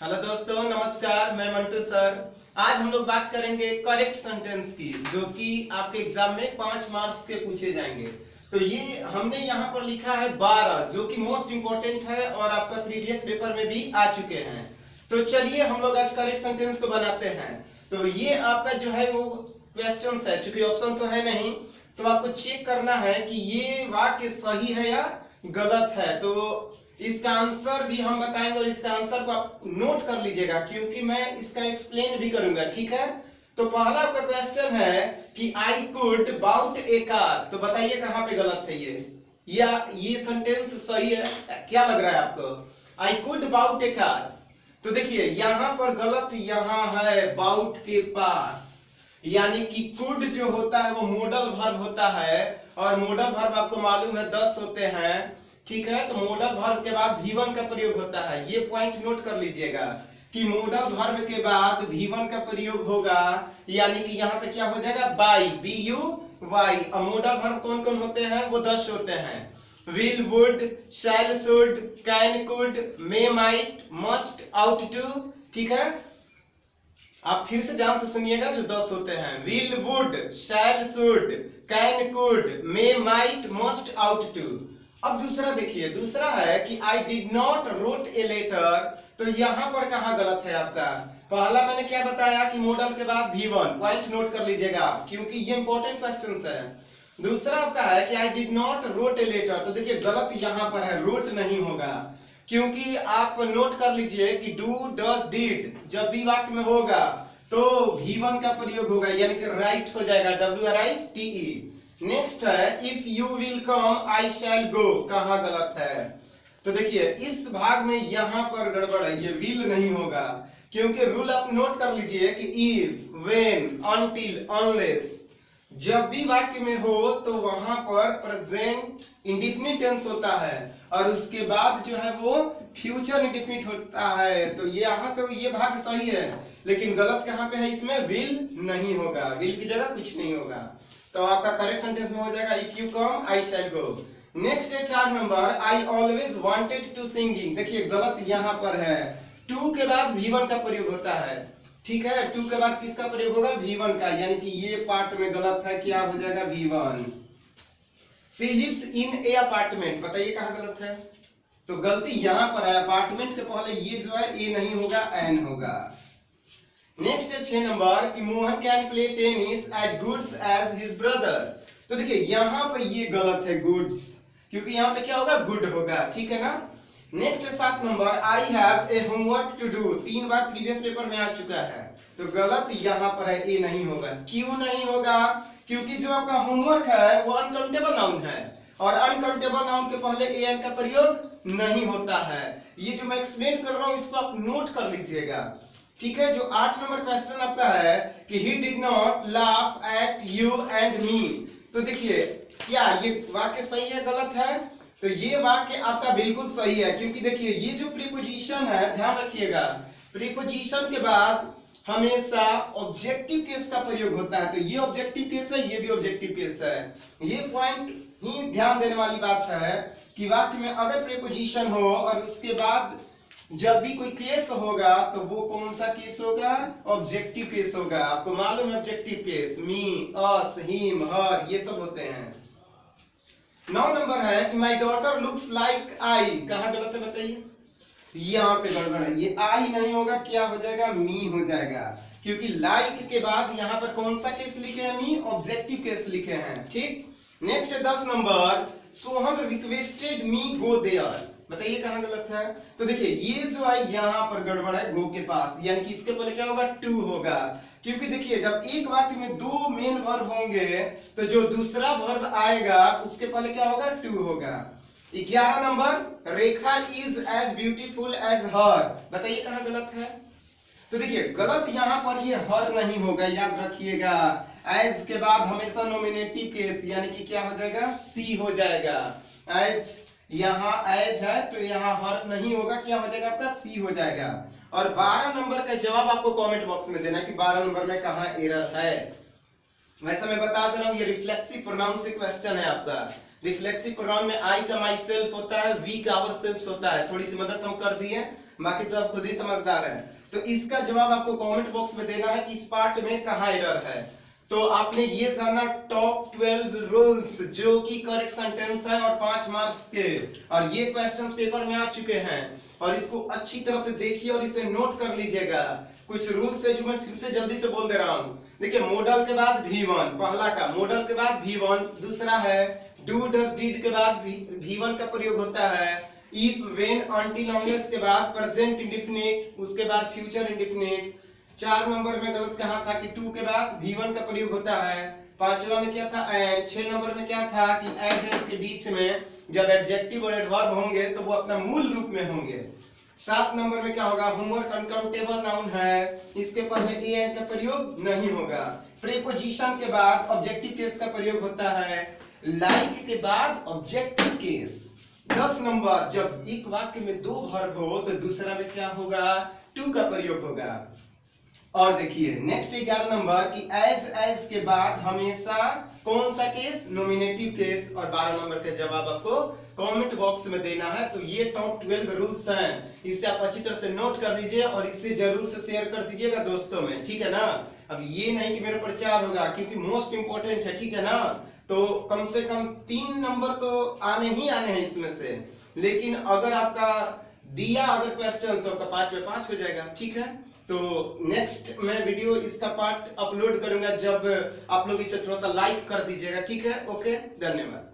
Hello दोस्तों, नमस्कार। मैं मंटू सर। आज हम लोग बात करेंगे करेक्ट सेंटेंस की, जो कि आपके एग्जाम में 5 मार्क्स के पूछे जाएंगे। तो ये हमने यहाँ पर लिखा है 12, जो कि मोस्ट इंपोर्टेंट है और आपका प्रीवियस पेपर में भी आ चुके हैं। तो चलिए हम लोग आज करेक्ट सेंटेंस को बनाते हैं। तो ये आपका जो है वो क्वेश्चंस है, चूंकि ऑप्शन तो है नहीं, तो आपको चेक करना है कि ये वाक्य सही है या गलत है। तो इसका आंसर भी हम बताएंगे और इसका आंसर को आप नोट कर लीजिएगा, क्योंकि मैं इसका एक्सप्लेन भी करूंगा। ठीक है, तो पहला आपका क्वेश्चन है कि I could bought a car. तो बताइए कहां पे गलत है या ये सेंटेंस सही है? क्या लग रहा है आपको? I could bought a car. तो देखिए यहां पर गलत यहां है बाउट के पास, यानी कि कुड जो होता है वो मॉडल वर्ब होता है, और मॉडल वर्ब आपको मालूम है 10 होते हैं। ठीक है, तो मॉडल वर्ब के बाद V1 का प्रयोग होता है। ये पॉइंट नोट कर लीजिएगा कि मॉडल वर्ब के बाद V1 का प्रयोग होगा, यानी कि यहाँ पे क्या हो जाएगा? Buy, BUY। और मॉडल वर्ब कौन कौन होते हैं? वो 10 होते हैं। Will, would, shall, should, can, could, may, might, must, ought to. ठीक है, आप फिर से ध्यान से सुनिएगा, जो 10 होते हैं। Will, would, shall, should, can, could, may, might, must, ought to. अब दूसरा देखिए, दूसरा है कि I did not wrote a letter. तो यहां पर कहां गलत है आपका? पहला मैंने क्या बताया कि मॉडल के बाद V1, पॉइंट नोट कर लीजिएगा आप, क्योंकि ये इंपॉर्टेंट क्वेश्चंस है। दूसरा आपका है कि I did not wrote a letter. तो देखिए गलत यहां पर है, रोट नहीं होगा, क्योंकि आप नोट कर लीजिए कि डू, डज, डिड जब भी वाक्य में होगा तो V1 का प्रयोग होगा, यानी कि राइट हो जाएगा, WRITE। नेक्स्ट है if you will come I shall गो। कहां गलत है? तो देखिए इस भाग में यहां पर गड़बड़ है, ये विल नहीं होगा, क्योंकि रूल आप नोट कर लीजिए कि इफ, व्हेन, अनटिल, अनलेस जब भी वाक्य में हो तो वहां पर प्रेजेंट इंडेफिनिट टेंस होता है, और उसके बाद जो है वो फ्यूचर इंडेफिनिट होता है। तो यहाँ तो ये भाग सही है, लेकिन गलत कहां पे है? इसमें विल नहीं होगा, विल की जगह कुछ नहीं होगा। तो आपका करेक्ट सेंटेंस में हो जाएगा if you come I shall go. Next है 4 number, I always wanted to singing. देखिए गलत यहां पर है, टू के बाद V1 का प्रयोग होता है। ठीक है, टू के बाद किसका प्रयोग होगा? V1 का, यानी कि ये पार्ट में गलत है। क्या हो जाएगा? V1। She lives in a apartment. बताइए कहां गलत है? तो गलती यहां पर है, अपार्टमेंट के पहले ये जो है ए नहीं होगा, एन होगा। नेक्स्ट है 6 नंबर कि Mohan can play tennis as goods as his brother. तो देखिए यहां पे ये गलत है, गुड्स, क्योंकि यहां पे क्या होगा? गुड होगा। ठीक है ना। नेक्स्ट है 7 number, I have a homework to do. 3 बार प्रीवियस पेपर में आ चुका है, तो गलत यहां पर है, ए नहीं होगा। क्यों नहीं होगा? क्योंकि जो आपका होमवर्क है वो अनकाउंटेबल नाउन है, और अनकाउंटेबल नाउन के पहले एन का प्रयोग नहीं होता है। ये जो मैं एक्सप्लेन कर रहा हूं इसको आप नोट कर लीजिएगा। ठीक है, जो 8 नंबर क्वेश्चन आपका है कि he did not laugh at you and me। तो देखिए क्या ये वाक्य सही है गलत है? तो ये वाक्य आपका बिल्कुल सही है, क्योंकि देखिए ये जो प्रीपोजिशन है, ध्यान रखिएगा, प्रीपोजिशन के बाद हमेशा ऑब्जेक्टिव केस का प्रयोग होता है। तो ये ऑब्जेक्टिव केस है, ये भी ऑब्जेक्टिव केस है। ये पॉइंट ही ध्यान देने वाली बात है कि वाक्य में अगर प्रीपोजिशन हो और उसके बाद जब भी कोई केस होगा तो वो कौन सा केस होगा? ऑब्जेक्टिव केस होगा। आपको मालूम है ऑब्जेक्टिव केस मी, अस, हिम, हर, ये सब होते हैं। 9 नंबर है कि my daughter looks like I. कहां गलत है बताइए? यहाँ पे गड़बड़ है, ये आई नहीं होगा, क्या हो जाएगा? मी हो जाएगा, क्योंकि लाइक के बाद यहाँ पर कौन सा केस लिखे हैं? मी, ऑब्जेक्टिव केस लिखे हैं। ठीक। नेक्स्ट है 10 number, Sohan requested me go there. बताइए कहां गलत है? तो देखिए ये जो है यहाँ पर गड़बड़ है, गो के पास, यानी कि इसके पहले क्या होगा? टू होगा, क्योंकि देखिए जब एक वाक्य में 2 मेन वर्ब होंगे तो जो दूसरा वर्ब आएगा उसके पहले क्या होगा? टू होगा। 11 number, Rekha is as beautiful as her. बताइए कहां गलत है? तो देखिए गलत यहाँ पर ये हर नहीं होगा, याद रखिएगा। एज के बाद हमेशा नॉमिनेटिव केस, यानी कि क्या हो जाएगा? सी हो जाएगा। एज, यहाँ एज है तो यहाँ हर नहीं होगा, क्या हो जाएगा आपका? सी हो जाएगा। और 12 नंबर का जवाब आपको कमेंट बॉक्स में देना कि 12 नंबर में कहाँ एरर है। वैसे मैं बता दे रहा हूँ ये रिफ्लेक्सिव प्रोनाउन से क्वेश्चन है आपका। रिफ्लेक्सिव प्रोनाउन में आई का माई सेल्फ होता है, वी का आवर सेल्फ होता है। थोड़ी सी मदद हम कर दिए बाकी तो आप खुद ही समझदार हैं। तो इसका जवाब आपको कमेंट बॉक्स में देना है कि इस पार्ट में कहाँ एरर है। तो आपने ये जाना टॉप 12 रूल्स जो कि करेक्ट सेंटेंस है और 5 मार्क्स के, और ये क्वेश्चंस पेपर में आ चुके हैं और इसको अच्छी तरह से देखिए और इसे नोट कर लीजिएगा। कुछ रूल्स है जो मैं फिर से जल्दी से बोल दे रहा हूँ। देखिए, मॉडल के बाद V1, पहला का मॉडल के बाद V1, दूसरा है डू डज डिड के बाद V1 का प्रयोग होता है, इफ व्हेन अनटिल अनलेस के बाद प्रेजेंट इंडेफिनिट, उसके बाद फ्यूचर इंडेफिनिट। 4 नंबर में गलत कहा था कि टू के बाद V1 का प्रयोग होता है। 5वां में क्या था एंड। 6 नंबर में क्या था कि एज एज के बीच में जब एडजेक्टिव और एडवर्ब होंगे तो वो अपना मूल रूप में होंगे। 7 नंबर में क्या होगा, होमवर्क अनकाउंटेबल नाउन है, इसके पहले ए एंड का प्रयोग नहीं होगा। प्रीपोजिशन के बाद ऑब्जेक्टिव केस का प्रयोग होता है, लाइक के बाद ऑब्जेक्टिव केस। 10 नंबर, जब एक वाक्य में 2 वर्ब हो तो दूसरा में क्या होगा, टू का प्रयोग होगा। और देखिए नेक्स्ट 11 नंबर कि एज के बाद हमेशा कौन सा केस, नॉमिनेटिव केस। और 12 नंबर का जवाब आपको कमेंट बॉक्स में देना है। तो ये टॉप 12 रूल्स हैं, इसे आप अच्छी तरह से नोट कर लीजिए और इसे जरूर से शेयर कर दीजिएगा दोस्तों में, ठीक है ना। अब ये नहीं कि मेरा प्रचार होगा, क्योंकि मोस्ट इंपोर्टेंट है, ठीक है ना। तो कम से कम 3 नंबर तो आने ही आने हैं इसमें से, लेकिन अगर आपका दिया अगर क्वेश्चन तो आपका 5 में 5 हो जाएगा, ठीक है। तो नेक्स्ट मैं वीडियो इसका पार्ट अपलोड करूंगा जब आप लोग इसे थोड़ा सा लाइक कर दीजिएगा, ठीक है। ओके, धन्यवाद।